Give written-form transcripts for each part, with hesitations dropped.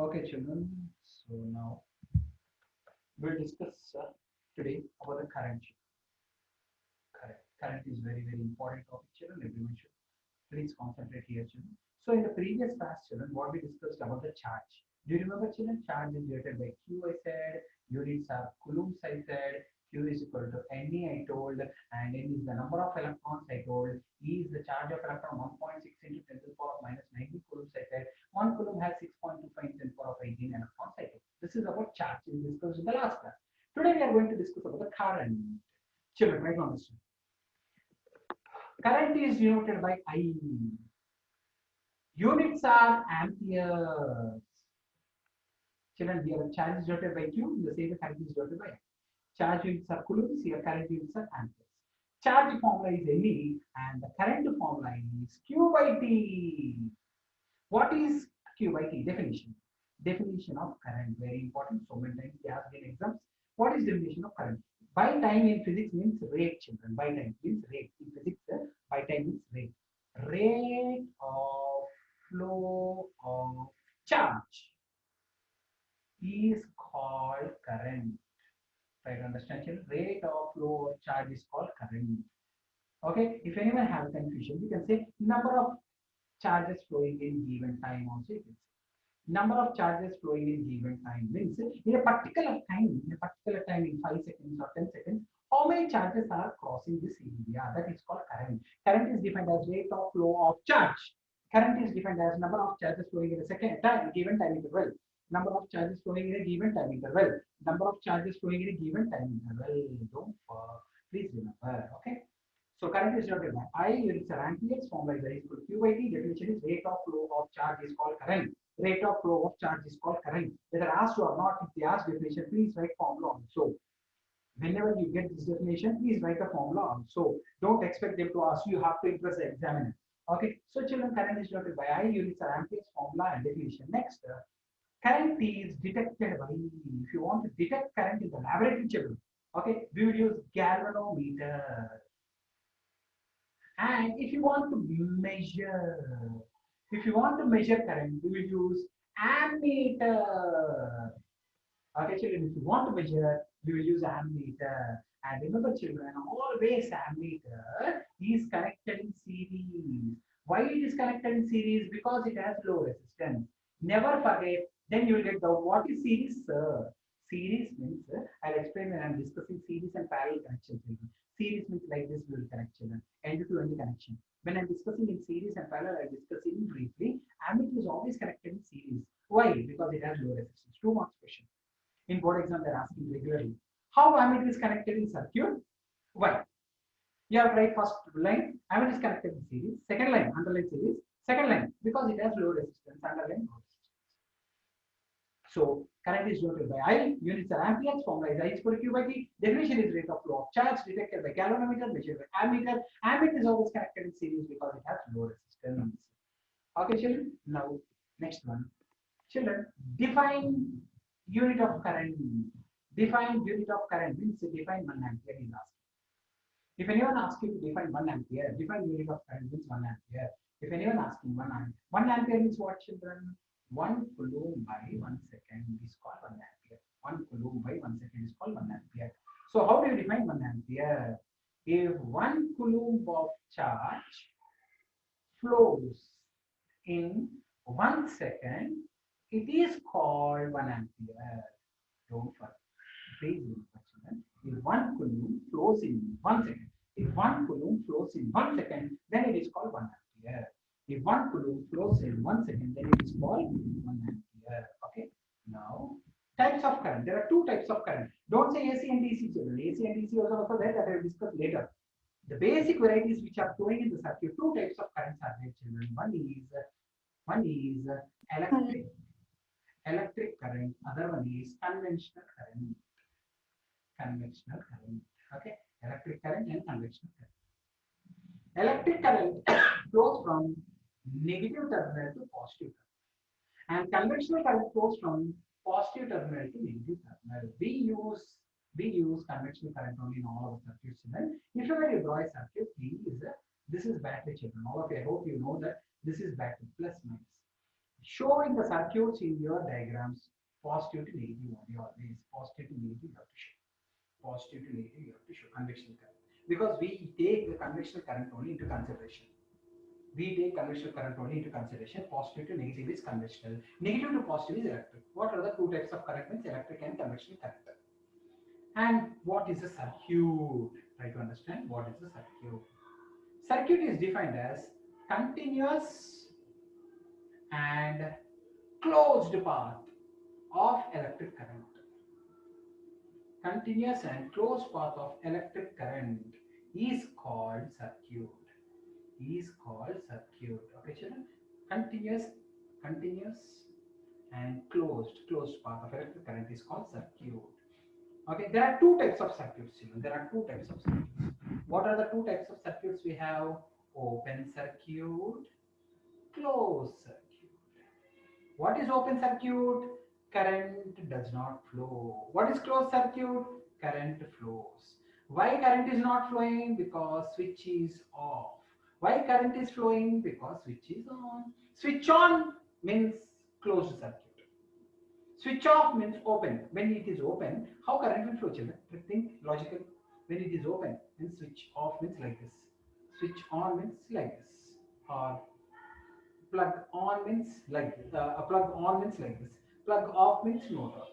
Okay, children. So now we'll discuss today about the current. Current is very important topic, children. Everyone should please concentrate here, children. So in the previous class, children, what we discussed about the charge. Do you remember, children? Charge is related by Q, I said. Units are coulombs, I said. Q is equal to Ne, I told, and N is the number of electrons, I told. E is the charge of electron, 1.6 into 10 to the power of minus 90 coulombs, I said. 1 coulomb has 6.25 into 10 to the power of 18 electrons, I told. This is about charge we discussed in the last class. Today we are going to discuss about the current. Children, right on this. Current is denoted by I. Units are amperes. Children, here charge is denoted by Q, in the same way current is denoted by I. Charge units are coulombs, here current units are amperes. Charge formula is Ne and the current formula is Q by T. What is Q by T? Definition. Definition of current, very important. So many times they ask in exams. What is definition of current? By time in physics means rate, children. By time means rate. In physics, by time means rate. Rate of flow of charge is called current. Try to understand, children. Rate of flow of charge is called current. Okay. If anyone has confusion, you can say number of charges flowing in given time also. You can say number of charges flowing in given time means in a particular time, in 5 seconds or 10 seconds, how many charges are crossing this area? That is called current. Current is defined as rate of flow of charge. Current is defined as number of charges flowing in a given time interval. Number of charges flowing in a given time interval. Number of charges flowing in a given time interval. Don't please remember. Okay. So current is denoted by I, units are amperes, formula is equal to Q by T. Definition is rate of flow of charge is called current. Rate of flow of charge is called current. Whether asked or not, if they ask definition, please write formula also. Whenever you get this definition, please write the formula also. Don't expect them to ask you, you have to impress the examiner. Okay, so children, current is denoted by I, units are amperes, formula and definition. Next, current is detected by, if you want to detect current in the laboratory, children, okay, we will use galvanometer. And if you want to measure current, we will use ammeter. Okay, children, if you want to measure, we will use ammeter. And remember, children, always ammeter is connected in series. Why it is connected in series? Because it has low resistance. Never forget. Then you will get the what is series, sir? Series means I'll explain when I'm discussing series and parallel connection. Series means like this we will connect, children. End-to-end connection. When I'm discussing in series and parallel, I'll discuss in briefly. Ammeter is always connected in series. Why? Because it has low resistance. 2 marks question. In board exam, they're asking regularly. How ammeter is connected in circuit? Why? You have tried first line, ammeter is connected in series. Second line, underline series. Second line, because it has low resistance, underline low resistance. So current is denoted by I, units are amperes, formula is I equal to Q by T. Definition is rate of flow of charge detected by galvanometer, measured by ammeter. Ammeter is always connected in series because it has low resistance. Okay, children. Now, next one. Children, define unit of current. Define unit of current means define 1 ampere is asked. If anyone asks you to define 1 ampere, define unit of current means 1 ampere. If anyone asking 1 ampere means what, children? 1 coulomb by 1 second is called 1 ampere. 1 coulomb by 1 second is called 1 ampere. So how do you define 1 ampere? If 1 coulomb of charge flows in 1 second, it is called 1 ampere. Don't forget. Please remember, if 1 coulomb flows in 1 second, if 1 coulomb flows in 1 second, then it is called 1 ampere. If 1 coulomb flows in 1 second, then it is called 1 ampere. Okay. Now, types of current. There are 2 types of current. Don't say AC and DC, children. AC and DC also there that I will discuss later. The basic varieties which are flowing in the circuit, 2 types of currents are there, children. One is electric current. Other one is conventional current. Conventional current. Okay. Electric current and conventional current. Electric current flows from negative terminal to positive terminal, and conventional current flows from positive terminal to negative terminal. We use conventional current only in all of the circuits. If you were to draw a circuit, please, this is battery, children. All of you, I hope you know that this is battery plus minus. Showing the circuits in your diagrams, positive to negative only always. Positive to negative you have to show. Positive to negative you have to show conventional current. Because we take the conventional current only into consideration. We take conventional current only into consideration. Positive to negative is conventional. Negative to positive is electric. What are the two types of current? Means electric and conventional current. And what is a circuit? Try to understand what is a circuit. Circuit is defined as continuous and closed path of electric current. Continuous and closed path of electric current is called circuit. Is called circuit. Okay, children? Continuous, continuous and closed path of electric current is called circuit. Okay, there are two types of circuits, children. There are two types of circuits. What are the two types of circuits we have? Open circuit, closed circuit. What is open circuit? Current does not flow. What is closed circuit? Current flows. Why current is not flowing? Because switch is off. Why current is flowing? Because switch is on. Switch on means closed circuit. Switch off means open. When it is open, how current will flow, children? Think logical. When it is open, means switch off means like this. Switch on means like this. Or plug on means like this. Plug on means like this. Plug off means no dot.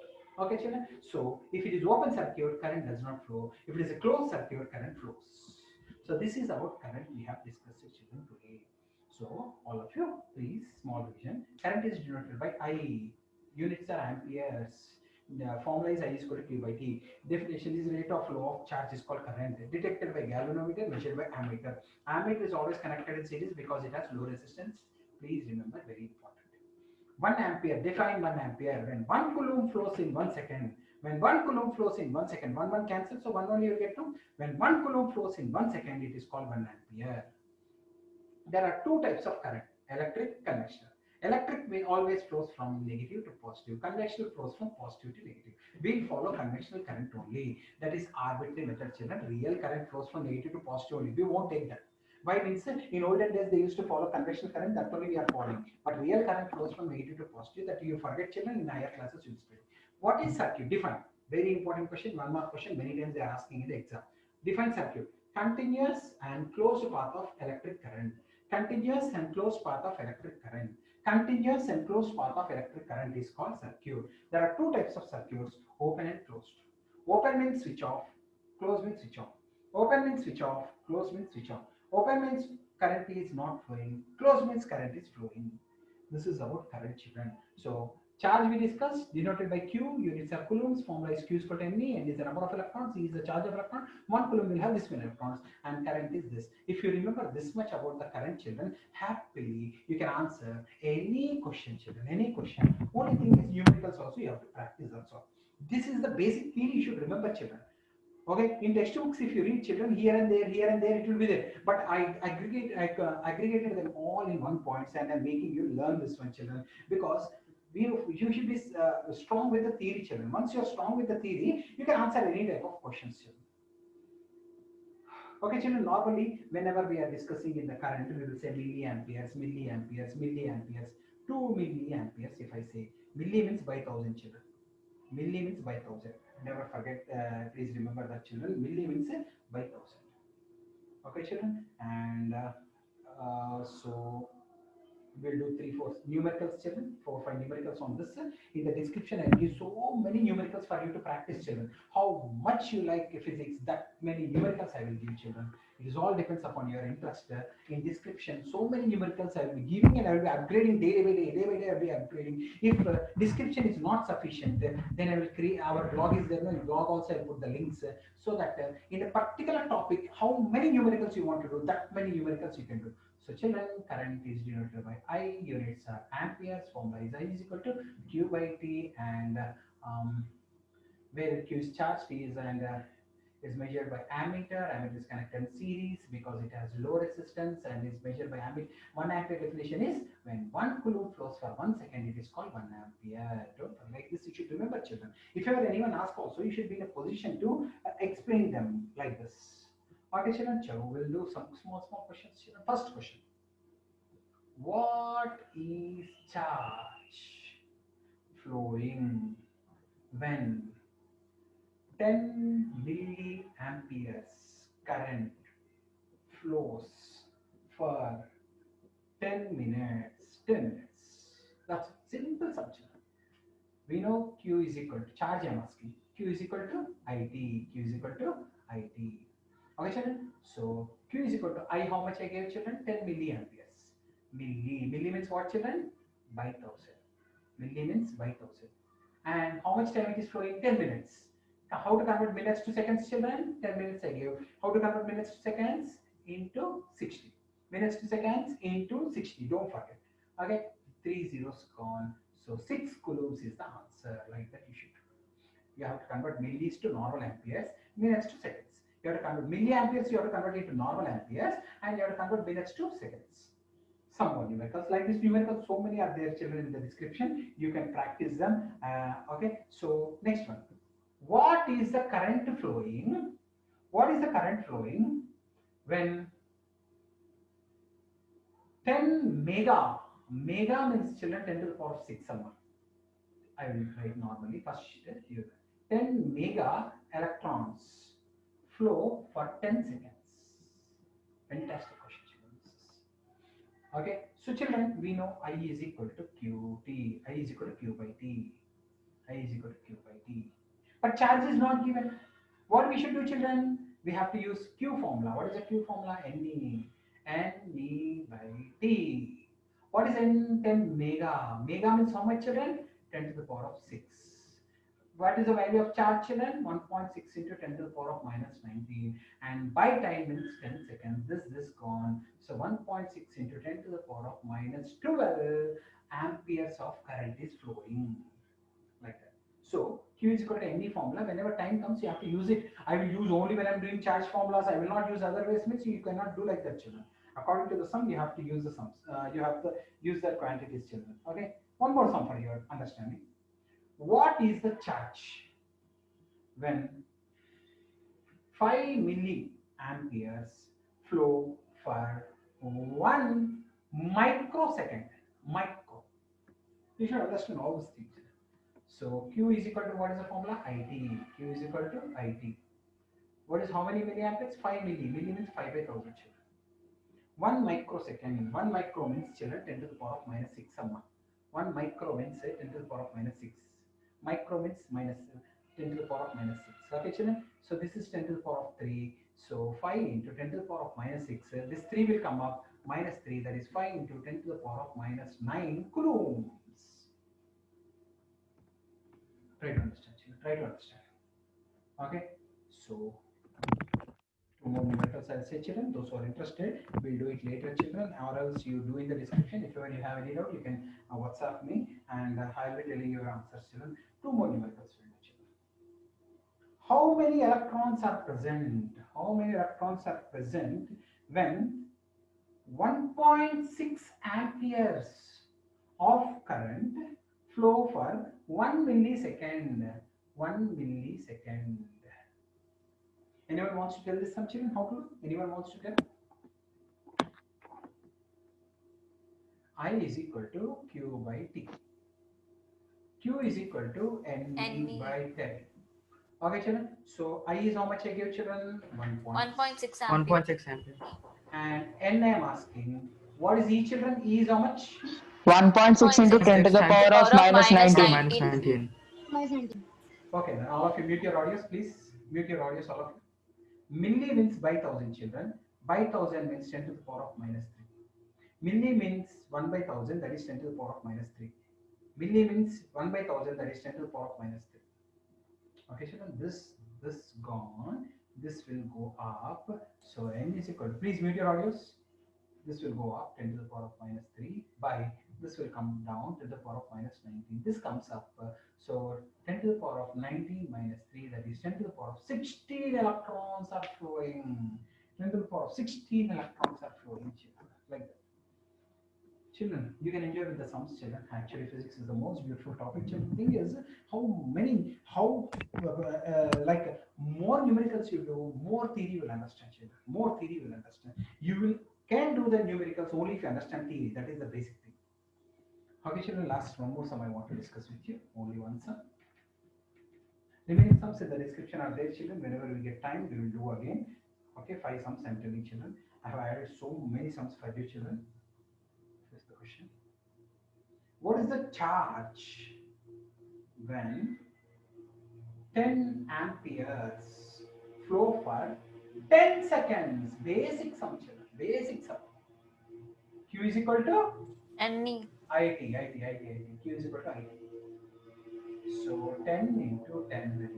Okay, children. So if it is open circuit, current does not flow. If it is a closed circuit, current flows. So this is about current we have discussed with children today. So all of you, please small revision. Current is denoted by I. Units are amperes. The formula is I is equal to Q by T. Definition is rate of flow of charge is called current. Detected by galvanometer, measured by ammeter. Ammeter is always connected in series because it has low resistance. Please remember, very important. 1 ampere, define 1 ampere. When 1 coulomb flows in 1 second, when 1 coulomb flows in 1 second, 1 cancels, so 1 only you get to. When 1 coulomb flows in 1 second, it is called 1 ampere. There are two types of current, electric, conventional. Electric may always flows from negative to positive. Conventional flows from positive to negative. We'll follow conventional current only. That is arbitrary method, children. Real current flows from negative to positive only. We won't take that. Why means in olden days they used to follow conventional current, that only we are following. But real current flows from negative to positive, that you forget, children. In higher classes you'll study. What is circuit? Define. Very important question. One more question. Many times they are asking in the exam. Define circuit. Continuous and closed path of electric current. Continuous and closed path of electric current. Continuous and closed path of electric current is called circuit. There are two types of circuits, open and closed. Open means switch off, closed means switch on. Open means switch off, closed means switch on. Open means current is not flowing, closed means current is flowing. This is about current, children. So charge we discussed, denoted by Q, units are coulombs, formula is Q is equal to ME, and is the number of electrons, E is the charge of electron. 1 coulomb will have this many electrons, and current is this. If you remember this much about the current, children, happily you can answer any question, children, any question. Only thing is numericals also you have to practice also. This is the basic thing you should remember, children. Okay, in textbooks, if you read, children, here and there, it will be there. But I aggregated them all in one points, and I'm making you learn this one, children, because you should be strong with the theory, children. Once you're strong with the theory, you can answer any type of questions, children. Okay, children, normally whenever we are discussing in the current, we will say milliamperes, milliamperes, milliamperes, 2 milliamperes. If I say milli means by 1000, children. Milli means by 1000. Never forget, please remember that, children. Milli means by 1000. Okay, children. And so we'll do 3 4 numericals, children. 4 5 numericals on this. In the description I'll give so many numericals for you to practice, children. How much you like physics, that many numericals I will give, children. It is all depends upon your interest. In description so many numericals I will be giving, and I will be upgrading day by day I will be upgrading. If description is not sufficient, then I will create, our blog is there, no blog also I put the links, so that in a particular topic how many numericals you want to do, that many numericals you can do. So children, current is denoted by I, units are amperes, formula is I is equal to Q by T, and where Q is charge, T is, and is measured by ammeter. Ammeter is connected in series because it has low resistance and is measured by ammeter. 1 ampere definition is when 1 coulomb flows for 1 second, it is called 1 ampere. Don't like this, you should remember, children. If ever anyone asks also, you should be in a position to explain them like this. Okay, children, so we'll do some small questions. Children. First question. What is charge flowing when 10 milliamperes current flows for 10 minutes? 10 minutes. That's simple subject. We know Q is equal to charge. I'm asking. Q is equal to IT. Q is equal to IT. Okay, children. So Q is equal to I. How much I gave children? 10 milliamperes. Milli means what, children? By thousand. Milli means by thousand. And how much time it is flowing? 10 minutes. Now, how to convert minutes to seconds, children? 10 minutes I gave. How to convert minutes to seconds? Into 60. Minutes to seconds into 60. Don't forget. Okay, 3 zeros gone. So 6 coulombs is the answer. Like that you should. You have to convert millis to normal amperes, minutes to seconds. You have to convert milliamperes, you have to convert it to normal amperes, and you have to convert minutes to seconds. Some more numericals like this numericals, so many are there, children, in the description. You can practice them. Okay, so next one. What is the current flowing? What is the current flowing when 10 mega? Mega means, children, 10 to the power of 6 someone. I will write normally. First here. 10 mega electrons flow for 10 seconds. Fantastic question, children. Okay, so children, we know I is equal to QT. I is equal to Q by T. I is equal to Q by T. But charge is not given. What we should do, children? We have to use Q formula. What is the Q formula? NE. NE by T. What is N? 10 mega. Mega means how much, children? 10 to the power of 6. What is the value of charge, children? 1.6 into 10 to the power of minus 19. And by time means 10 seconds. This gone. So 1.6 into 10 to the power of minus 12 amperes of current is flowing. Like that. So Q is equal to any formula. Whenever time comes, you have to use it. I will use only when I'm doing charge formulas. I will not use other ways. Means you cannot do like that, children. According to the sum, you have to use the sums. You have to use the quantities, children. Okay. One more sum for your understanding. What is the charge when 5 milliamperes flow for 1 microsecond? Micro. You should understand all these things. So Q is equal to, what is the formula? IT. Q is equal to IT. What is how many milliamperes? 5 milli. Milli means 5 by 1000, children. 1 microsecond. 1 micro means, children, 10 to the power of minus 6 summa. 1 micro means 10 to the power of minus 6. Micro means minus 10 to the power of minus 6. Okay, children. So this is 10 to the power of 3. So 5 into 10 to the power of minus 6. This 3 will come up. Minus 3, that is 5 into 10 to the power of minus 9 coulombs. Try to understand, children. Try to understand. Okay. So 2 more numericals I'll say, children. Those who are interested, we'll do it later, children, or else you do in the description. If you have any doubt, you can WhatsApp me, and I will be telling you your answers, children. 2 more numericals, children. How many electrons are present? How many electrons are present when 1.6 amperes of current flow for 1 millisecond? 1 millisecond. Anyone wants to tell this, some children? How to? Anyone wants to tell? I is equal to Q by T. Q is equal to NE by 10. Okay, children. So I is how much I give, children? 1.6 1.6 ampere. amperes. And N I am asking, what is E, children? E is how much? 1.6 into 10 to 1.6 the 6 to the power of power of minus minus 10 19. minus 19. 19. Okay, then all of you mute your audios, please. Mute your audios, all of you. Milli means by 1000, children. By 1000 means 10 to the power of minus 3. Milli means 1 by 1000, that is 10 to the power of minus 3. Milli means 1 by 1000, that is 10 to the power of minus 3. Okay, children, this gone, this will go up. So N is equal to, please mute your audios. This will go up 10 to the power of minus 3 by, this will come down to the power of minus 19. This comes up. So 10 to the power of 19 minus 3, that is 10 to the power of 16 electrons are flowing. 10 to the power of 16 electrons are flowing, children, like that. Children, you can enjoy with the sums, children. Actually, physics is the most beautiful topic, children. Thing is, like more numericals you do, more theory you will understand, children. More theory you will understand. You will Can do the numericals only if you understand theory. That is the basic thing. Okay, children, last one more sum I want to discuss with you. Only one sum. Remaining sums in the description are there, children. Whenever we get time, we will do again. Okay, 5 sums I'm telling children. I have added so many sums for you, children. Here's the question. What is the charge when 10 amperes flow for 10 seconds? Basic sum, children. Basic sum. Q is equal to Any. IT. Q is equal to IT. So 10 into 10 is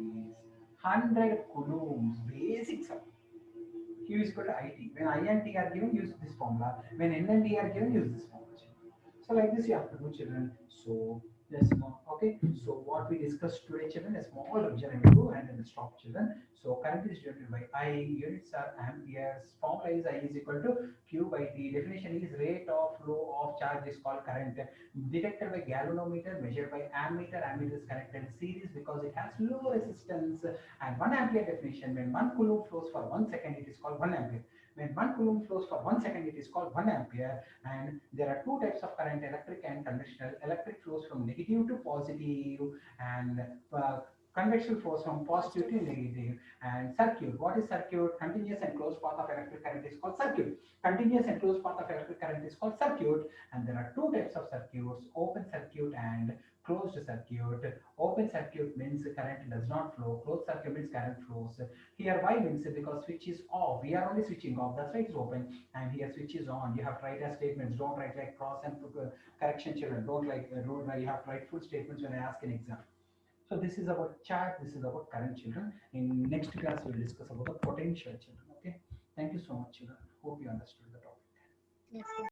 100 coulombs. Basic sum. Q is equal to IT. When I and T are given, use this formula. When N and T are given, use this formula. So like this you have to do, children. So yes, okay. So what we discussed today, children, a small revision I will do and then stop, children. So current is denoted by I, units are amperes, formula is I is equal to Q by T. Definition is rate of flow of charge is called current. Detected by galvanometer, measured by ammeter. Ammeter is connected in series because it has low resistance. And 1 ampere definition, when 1 coulomb flows for 1 second, it is called 1 ampere. When 1 coulomb flows for 1 second, it is called 1 ampere. And there are two types of current, electric and conventional. Electric flows from negative to positive, and conventional flows from positive to negative. And circuit, what is circuit? Continuous and closed path of electric current is called circuit. Continuous and closed path of electric current is called circuit. And there are two types of circuits, open circuit and closed circuit. Open circuit means current does not flow. Closed circuit means current flows. Here why means because switch is off. We are only switching off. That's why it's open. And here switch is on. You have to write as statements. Don't write like cross and correction, children. Don't like you have to write full statements when I ask an exam. So this is about charge. This is about current, children. In next class we will discuss about the potential, children. Okay. Thank you so much, children. Hope you understood the topic. Yes, yes.